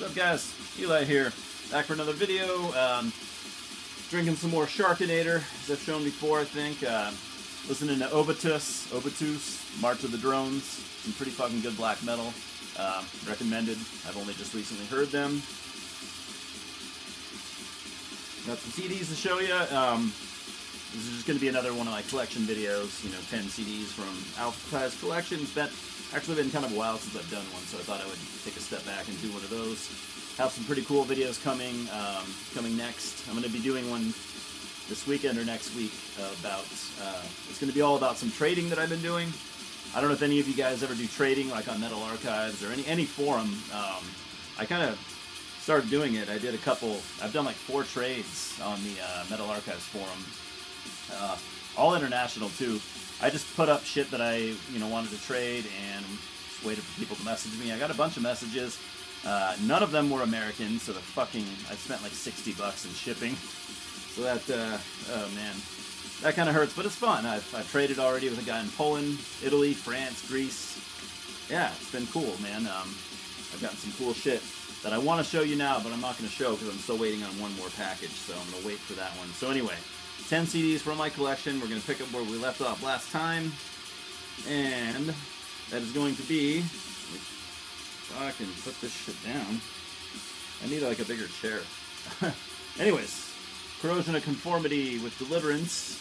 What's up, guys? Eli here, back for another video. Drinking some more Sharkinator, as I've shown before, I think. Listening to Obitus, March of the Drones, some pretty fucking good black metal. Recommended. I've only just recently heard them. Got some CDs to show you. This is just going to be another one of my collection videos. 10 CDs from alphabetized collections. That actually been kind of a while since I've done one, so I thought I would take a step back and do one of those. Have some pretty cool videos coming next. I'm going to be doing one this weekend or next week about, it's going to be all about some trading that I've been doing. I don't know if any of you guys ever do trading, like on Metal Archives or any forum. I kind of started doing it. I did a couple, I've done like 4 trades on the Metal Archives forum. All international too. I just put up shit that I wanted to trade and just waited for people to message me. I got a bunch of messages. None of them were American, so I spent like $60 in shipping. So that, oh man, that kind of hurts, but it's fun. I've traded already with a guy in Poland, Italy, France, Greece. Yeah, it's been cool, man. I've gotten some cool shit that I want to show you now, but I'm not going to show because I'm still waiting on one more package, so I'm going to wait for that one. So anyway, 10 CDs from my collection. We're going to pick up where we left off last time, and that is going to be, if I can put this shit down, I need like a bigger chair. Anyways, Corrosion of Conformity with Deliverance.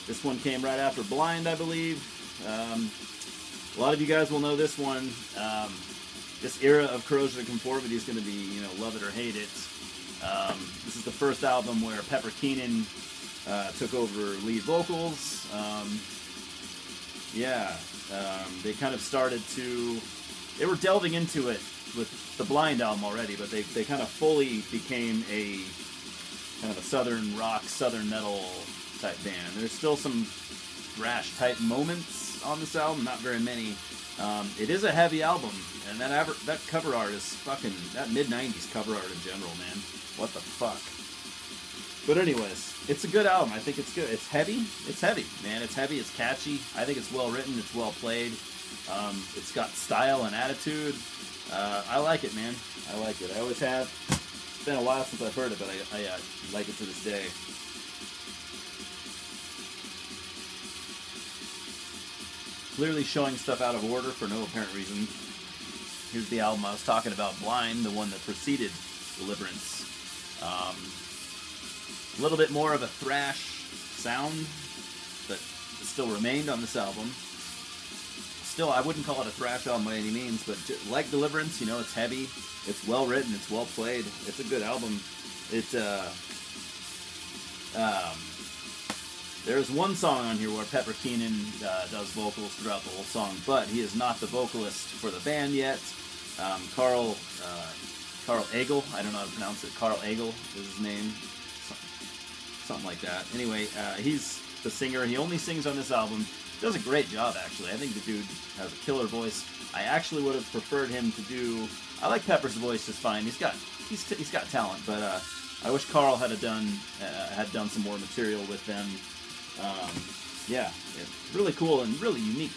This one came right after Blind, I believe. A lot of you guys will know this one. This era of Corrosion of Conformity is going to be, love it or hate it. This is the first album where Pepper Keenan took over lead vocals. They kind of started to... They were delving into it with the Blind album already, but they kind of fully became a kind of a southern rock, southern metal type band. There's still some thrash type moments on this album, not very many. It is a heavy album, and that cover art is fucking... That mid-90s cover art in general, man. What the fuck? But anyways, it's a good album. I think it's good. It's heavy. It's heavy, man. It's heavy. It's catchy. I think it's well written. It's well played. It's got style and attitude. I like it, man. I like it. I always have. It's been a while since I've heard it, but I like it to this day. Clearly showing stuff out of order for no apparent reason. Here's the album I was talking about, Blind, the one that preceded Deliverance. A little bit more of a thrash sound that still remained on this album. Still, I wouldn't call it a thrash album by any means, but like Deliverance, it's heavy, it's well written, it's well played, it's a good album. There's one song on here where Pepper Keenan does vocals throughout the whole song, but he is not the vocalist for the band yet. Carl Egel, I don't know how to pronounce it. Carl Egel is his name. Something like that. Anyway, he's the singer. He only sings on this album. Does a great job, actually. I think the dude has a killer voice. I actually would have preferred him to do... I like Pepper's voice just fine. He's got talent, but I wish Carl had done some more material with them. Yeah, really cool and really unique.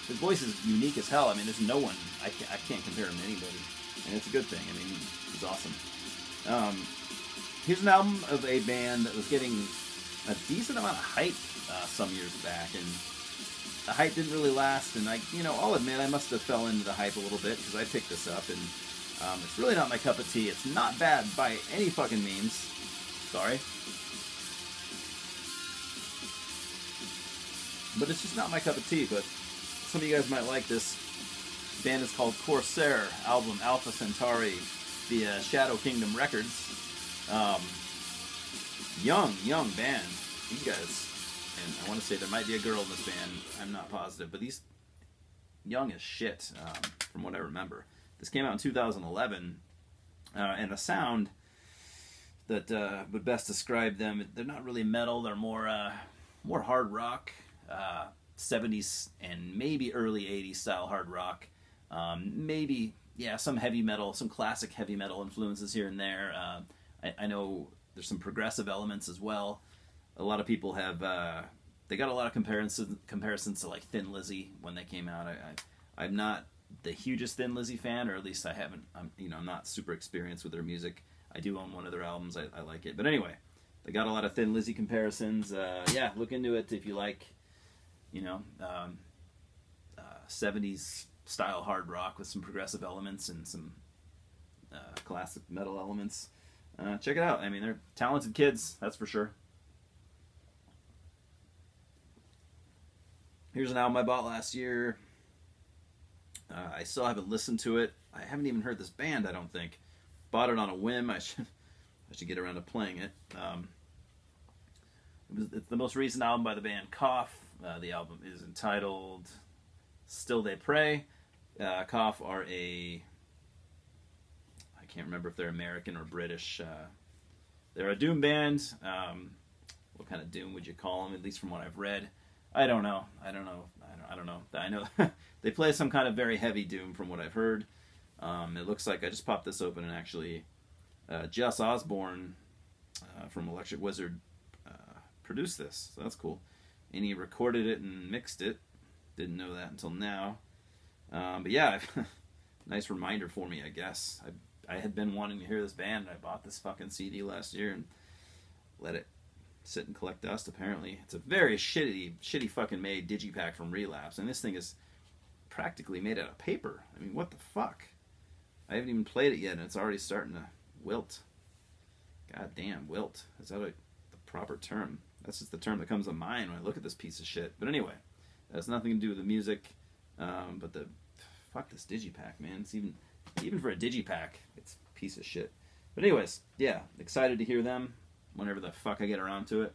His voice is unique as hell. I mean, there's no one... I can't compare him to anybody. And it's a good thing. I mean, he's awesome. Here's an album of a band that was getting a decent amount of hype some years back, and the hype didn't really last, and I'll admit I must have fell into the hype a little bit, because I picked this up, and it's really not my cup of tea. It's not bad by any fucking means. Sorry. But it's just not my cup of tea, but some of you guys might like this. The band is called Corsair, album Alpha Centauri via Shadow Kingdom Records. Young band. These guys, and I want to say there might be a girl in this band, I'm not positive, but these young as shit, from what I remember. This came out in 2011, and the sound that would best describe them, they're not really metal, they're more hard rock, 70s and maybe early 80s style hard rock. Maybe, yeah, some heavy metal, some classic heavy metal influences here and there. I know there's some progressive elements as well. A lot of people have, they got a lot of comparisons to like Thin Lizzy when they came out. I'm not the hugest Thin Lizzy fan, or at least I haven't. I'm not super experienced with their music. I do own one of their albums. I like it. But anyway, they got a lot of Thin Lizzy comparisons. Yeah, look into it if you like, 70s style hard rock with some progressive elements and some classic metal elements. Check it out. I mean, they're talented kids, that's for sure. Here's an album I bought last year. I still haven't listened to it. I haven't even heard this band, I don't think. Bought it on a whim. I should get around to playing it. It's the most recent album by the band Cough. The album is entitled Still They Pray. Cough are I can't remember if they're American or British. They're a doom band. What kind of doom would you call them? At least from what I've read. I don't know. I know they play some kind of very heavy doom from what I've heard. It looks like I just popped this open and actually Jess Osborne from Electric Wizard produced this, so that's cool. And he recorded it and mixed it. Didn't know that until now. But yeah, nice reminder for me, I guess. I had been wanting to hear this band, and I bought this fucking CD last year and let it sit and collect dust, apparently. It's a very shitty fucking made digipack from Relapse, and this thing is practically made out of paper. I mean, what the fuck? I haven't even played it yet, and it's already starting to wilt. God damn, wilt. Is that the proper term? That's just the term that comes to mind when I look at this piece of shit. But anyway, that has nothing to do with the music. But fuck this digipack, man. It's even for a digipack, it's a piece of shit. But anyways, yeah, excited to hear them whenever the fuck I get around to it.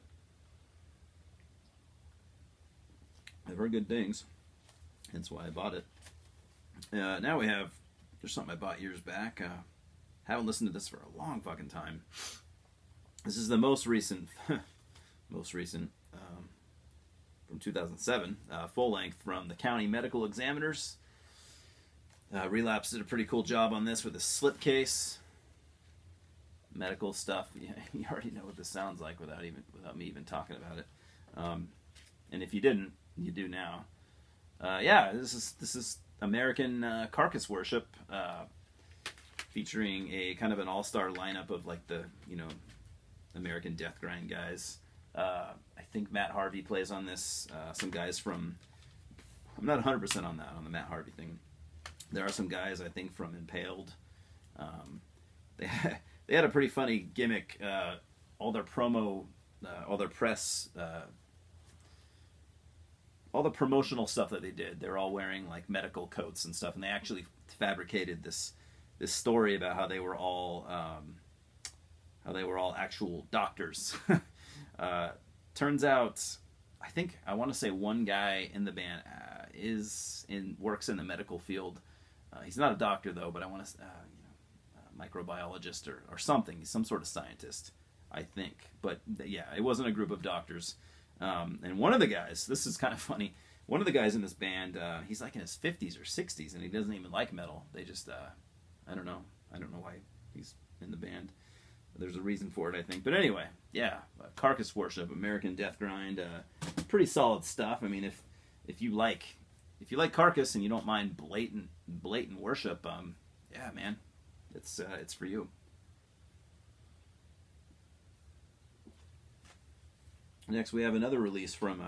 I've heard good things. That's why I bought it. Now there's something I bought years back. Haven't listened to this for a long fucking time. This is the most recent, from 2007, full length from the County Medical Examiners. Relapse did a pretty cool job on this with a slipcase. Medical stuff. You already know what this sounds like without me even talking about it. And if you didn't, you do now. Yeah, this is American Carcass Worship, featuring a kind of an all-star lineup of like the American Death Grind guys. I think Matt Harvey plays on this. Some guys from, I'm not 100% on the Matt Harvey thing. There are some guys I think from Impaled. They had a pretty funny gimmick. All their promo, all their press, all the promotional stuff that they did, they're all wearing like medical coats and stuff, and they actually fabricated this story about how they were all actual doctors. Turns out, I want to say one guy in the band works in the medical field. He's not a doctor though, but I want to microbiologist or something. He's some sort of scientist, I think. But yeah, it wasn't a group of doctors. And one of the guys, this is kind of funny, one of the guys in this band, he's like in his 50s or 60s, and he doesn't even like metal. They just, I don't know why he's in the band. There's a reason for it, I think. But anyway, yeah, Carcass Worship, American Death Grind, pretty solid stuff. I mean, if you like Carcass and you don't mind blatant worship, yeah, man, it's for you. Next, we have another release from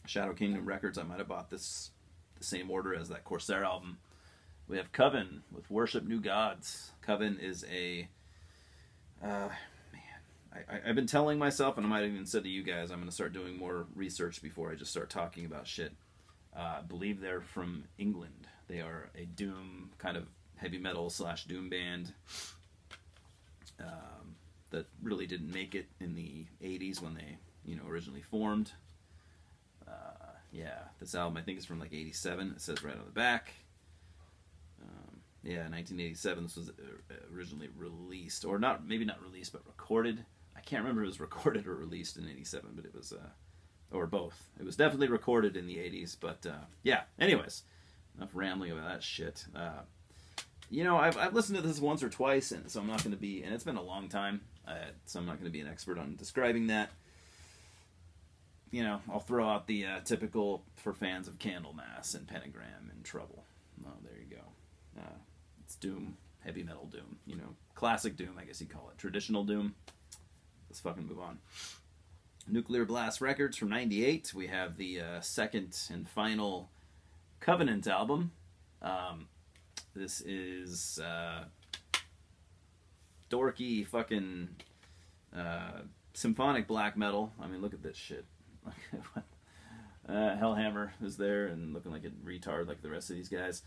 Shadow Kingdom Records. I might have bought this the same order as that Corsair album. We have Coven with Worship New Gods. Coven is a I've been telling myself, and I might have even said to you guys, I'm going to start doing more research before I just start talking about shit. I believe they're from England. They are a doom, kind of heavy metal / doom band that really didn't make it in the 80s when they originally formed. Yeah, this album I think is from like 87. It says right on the back. Yeah, 1987. This was originally released, or maybe not released, but recorded. I can't remember if it was recorded or released in 87, but it was, or both. It was definitely recorded in the 80s, but yeah. Anyways, enough rambling about that shit. I've listened to this once or twice, and so I'm not going to be, and it's been a long time, so I'm not going to be an expert on describing that. I'll throw out the typical for fans of Candlemass and Pentagram and Trouble. Oh, there you go. It's Doom, heavy metal Doom. You know, classic Doom, I guess you'd call it. Traditional Doom. Let's fucking move on. Nuclear Blast Records from '98. We have the second and final Covenant album. This is dorky fucking symphonic black metal. I mean, look at this shit. Hellhammer is there and looking like a retard like the rest of these guys.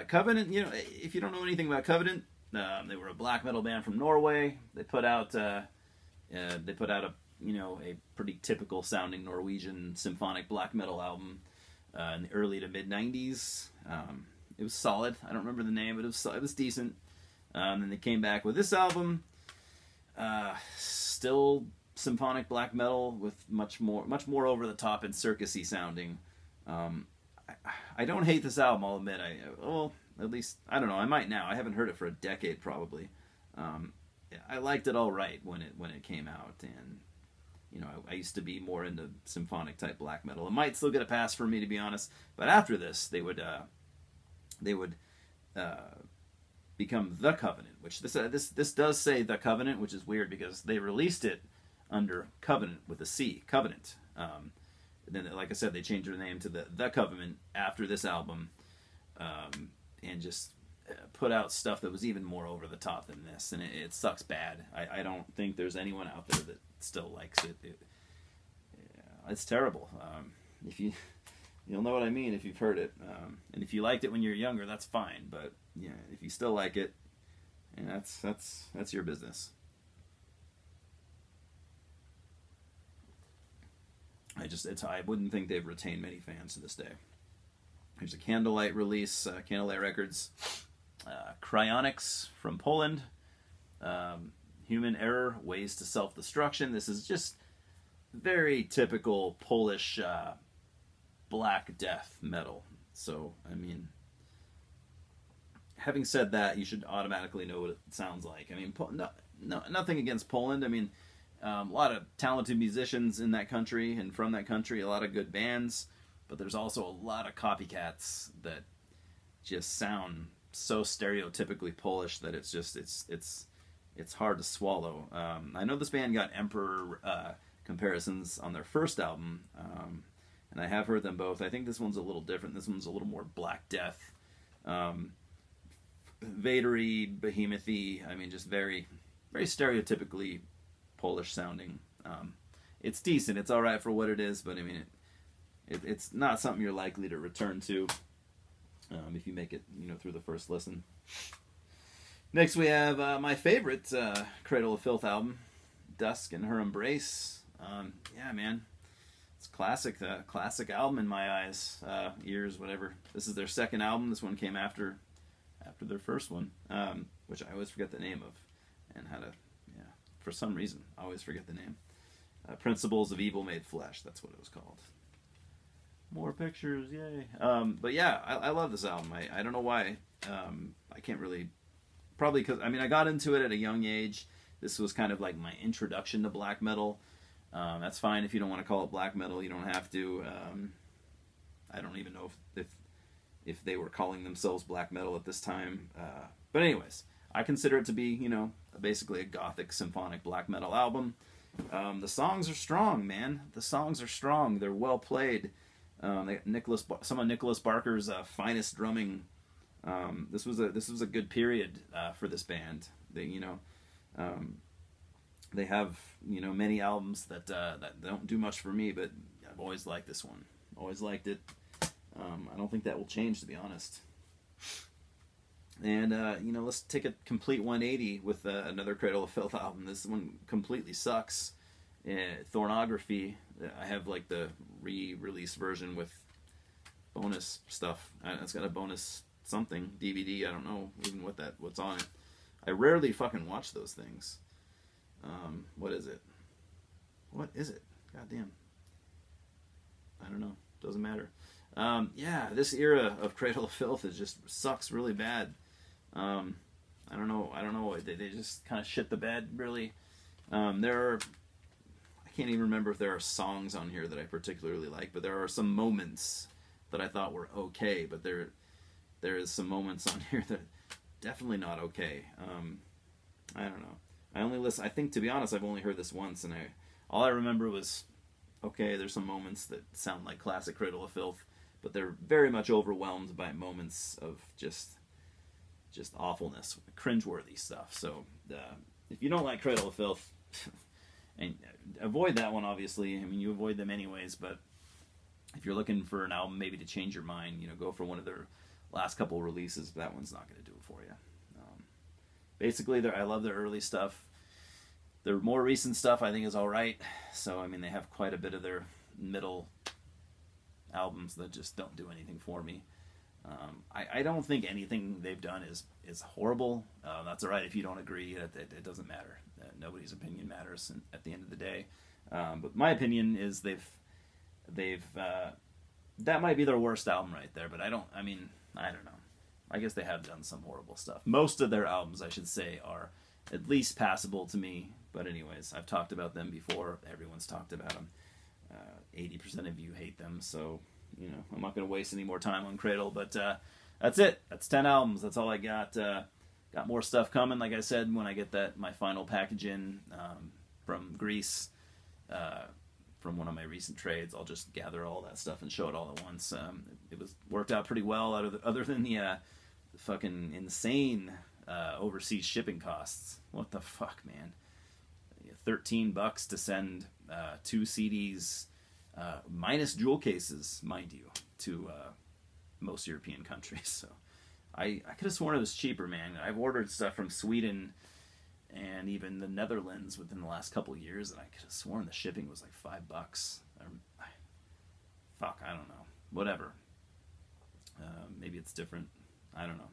Covenant, you know, if you don't know anything about Covenant, they were a black metal band from Norway. They put out a a pretty typical sounding Norwegian symphonic black metal album in the early to mid '90s. It was solid. I don't remember the name, but it was decent. Then they came back with this album, still symphonic black metal with much more over the top and circusy sounding. I don't hate this album, I'll admit. At least I don't know. I might now. I haven't heard it for a decade probably. I liked it all right when it came out, and you know I used to be more into symphonic type black metal. It might still get a pass for me, to be honest. But after this, they would become The Covenant, which this does say The Covenant, which is weird because they released it under Covenant with a C, Covenant. Then, like I said, they changed their name to the Covenant after this album, and just put out stuff that was even more over the top than this, and it sucks bad. I don't think there's anyone out there that still likes it. It's terrible. If you'll know what I mean if you've heard it, and if you liked it when you were younger, that's fine. But yeah, if you still like it, and that's your business. I wouldn't think they've retained many fans to this day. Here's a Candlelight release, Candlelight Records. Cryonics from Poland. Human Error, Ways to Self-Destruction. This is just very typical Polish Black Death metal. So, I mean, having said that, you should automatically know what it sounds like. I mean, nothing against Poland. I mean, a lot of talented musicians in that country and from that country, a lot of good bands, but there's also a lot of copycats that just sound so stereotypically Polish that it's hard to swallow. I know this band got Emperor comparisons on their first album, and I have heard them both. I think this one's a little different. This one's a little more Black Death, Vadery, behemoth-y. I mean, just very, very stereotypically Polish sounding. It's decent. It's all right for what it is, but I mean, it's not something you're likely to return to if you make it, through the first listen. Next, we have my favorite Cradle of Filth album, Dusk and Her Embrace. Yeah, man, it's classic. Classic album in my eyes, ears, whatever. This is their second album. This one came after their first one, which I always forget the name of, and how to. For some reason, I always forget the name. Principles of Evil Made Flesh. That's what it was called. More pictures, yay. But yeah, I love this album. I don't know why. I can't really... Probably because, I got into it at a young age. This was kind of like my introduction to black metal. That's fine if you don't want to call it black metal. You don't have to. I don't even know if they were calling themselves black metal at this time. But anyways, I consider it to be, basically a gothic symphonic black metal album. The songs are strong, man. The songs are strong. They're well played. They got some of Nicholas Barker's finest drumming. This was a good period for this band. They they have many albums that don't do much for me, but I've always liked this one. Always liked it. I don't think that will change, to be honest. And let's take a complete 180 with another Cradle of Filth album. This one completely sucks. Thornography. I have like the re-release version with bonus stuff. It's got a bonus something DVD. I don't know even what's on it. I rarely fucking watch those things. What is it? What is it? Goddamn. I don't know. Doesn't matter. Yeah, this era of Cradle of Filth just sucks really bad. I don't know. They just kind of shit the bed, really. I can't even remember if there are songs on here that I particularly like, but there are some moments that I thought were okay, but they're there is some moments on here that definitely not okay. I don't know. I only listen. I think, to be honest, I've only heard this once, and all I remember was, okay, there's some moments that sound like classic Cradle of Filth, but they're very much overwhelmed by moments of just awfulness, cringeworthy stuff. So if you don't like Cradle of Filth, and avoid that one, obviously. I mean, you avoid them anyways, but if you're looking for an album maybe to change your mind, you know, go for one of their last couple releases. That one's not going to do it for you. Basically, I love their early stuff. Their more recent stuff, I think, is all right. So, I mean, they have quite a bit of their middle albums that just don't do anything for me. I don't think anything they've done is horrible. That's all right if you don't agree. It doesn't matter. Nobody's opinion matters at the end of the day. But my opinion is that might be their worst album right there. But I don't know. I guess they have done some horrible stuff. Most of their albums, I should say, are at least passable to me. But anyways, I've talked about them before. Everyone's talked about them. 80% of you hate them, so you know I'm not going to waste any more time on Cradle. But that's it. That's 10 albums. That's all I got. Got more stuff coming, like I said, when I get my final package in from Greece, from one of my recent trades. I'll just gather all that stuff and show it all at once. It worked out pretty well, other than the fucking insane overseas shipping costs. What the fuck, man? $13 to send 2 CDs, minus jewel cases, mind you, to most European countries. So I could have sworn it was cheaper, man. I've ordered stuff from Sweden and even the Netherlands within the last couple of years, and I could have sworn the shipping was like $5. Fuck, I don't know. Whatever. Maybe it's different. I don't know.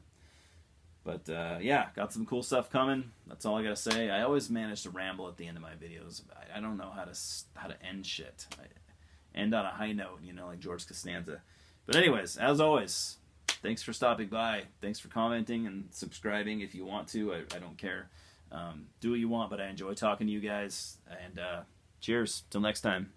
But yeah, got some cool stuff coming. That's all I gotta say. I always manage to ramble at the end of my videos. I don't know how to end shit. I end on a high note, you know, like George Costanza. But anyways, as always, thanks for stopping by. Thanks for commenting and subscribing if you want to. I don't care. Do what you want, but I enjoy talking to you guys. And cheers. Till next time.